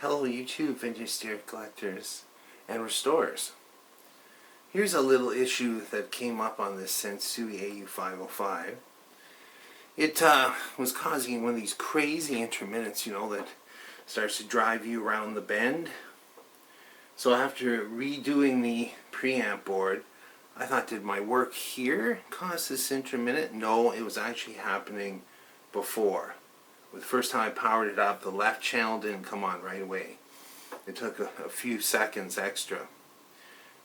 Hello YouTube vintage stereo collectors and restorers. Here's a little issue that came up on this Sensui AU505. It was causing one of these crazy intermittents, that starts to drive you around the bend. So after redoing the preamp board, I thought, did my work here cause this intermittent? No, it was actually happening before. The first time I powered it up, the left channel didn't come on right away. It took a few seconds extra.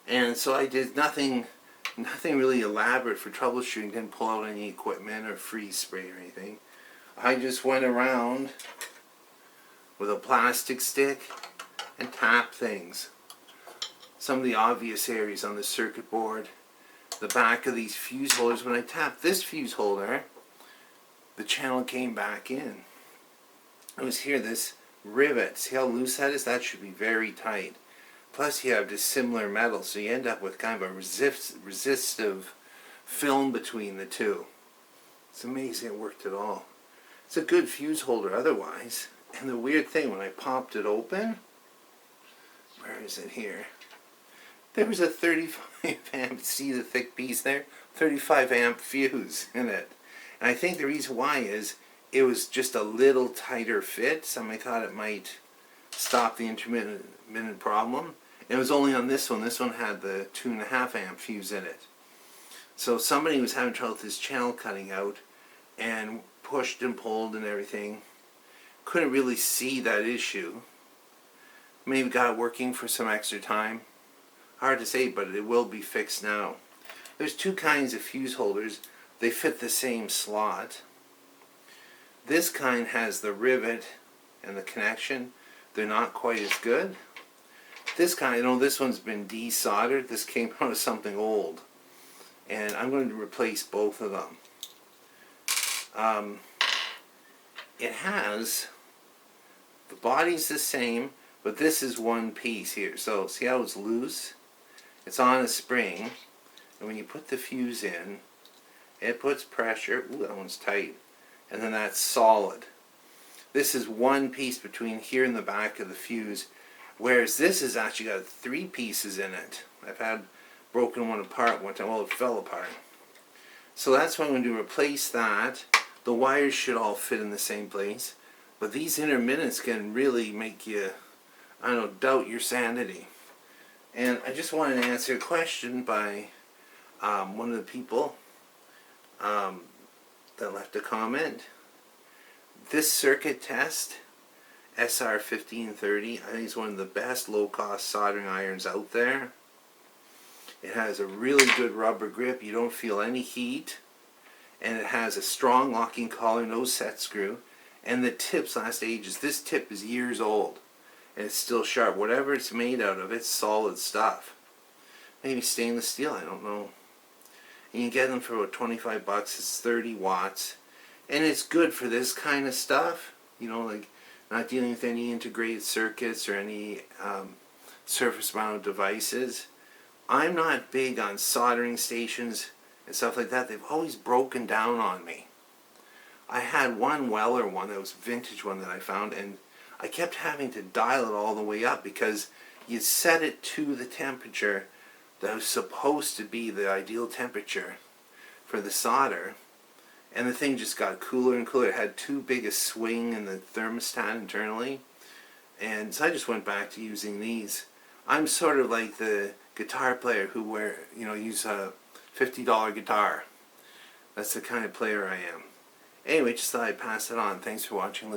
And so I did nothing really elaborate for troubleshooting. Didn't pull out any equipment or freeze spray or anything. I just went around with a plastic stick and tapped things. Some of the obvious areas on the circuit board, the back of these fuse holders. When I tapped this fuse holder, the channel came back in. It was here, this rivet. See how loose that is? That should be very tight. Plus you have dissimilar metal, so you end up with kind of a resistive film between the two. It's amazing it worked at all. It's a good fuse holder otherwise. And the weird thing, when I popped it open, where is it here? There was a 35 amp, see the thick piece there? 35 amp fuse in it. And I think the reason why is it was just a little tighter fit. Somebody thought it might stop the intermittent problem. It was only on this one. This one had the 2.5 amp fuse in it. So somebody was having trouble with his channel cutting out and pushed and pulled and everything. Couldn't really see that issue. Maybe got it working for some extra time. Hard to say, but it will be fixed now. There's two kinds of fuse holders. They fit the same slot. This kind has the rivet and the connection. They're not quite as good. This kind, this one's been desoldered. This came out of something old. And I'm going to replace both of them. It has, the body's the same, but this is one piece here. So see how it's loose? It's on a spring. And when you put the fuse in, it puts pressure. Ooh, that one's tight. And then that's solid. This is one piece between here and the back of the fuse, whereas this has actually got 3 pieces in it. I've had broken one apart one time. Well, it fell apart. So that's why I'm going to replace that. The wires should all fit in the same place, but these intermittents can really make you, doubt your sanity. And I just wanted to answer a question by one of the people that left a comment. This circuit test, SR1530, I think is one of the best low-cost soldering irons out there. It has a really good rubber grip. You don't feel any heat. And it has a strong locking collar, no set screw. And the tips last ages. This tip is years old. And it's still sharp. Whatever it's made out of, it's solid stuff. Maybe stainless steel, I don't know. And you can get them for about 25 bucks. It's 30 watts. And it's good for this kind of stuff. Like not dealing with any integrated circuits or any surface mounted devices. I'm not big on soldering stations and stuff like that. They've always broken down on me. I had one Weller one, that was a vintage one that I found, and I kept having to dial it all the way up because you set it to the temperature that was supposed to be the ideal temperature for the solder, and the thing just got cooler and cooler. It had too big a swing in the thermostat internally, and so I just went back to using these. I'm sort of like the guitar player who use a $50 guitar. That's the kind of player I am. Anyway, just thought I'd pass it on. Thanks for watching.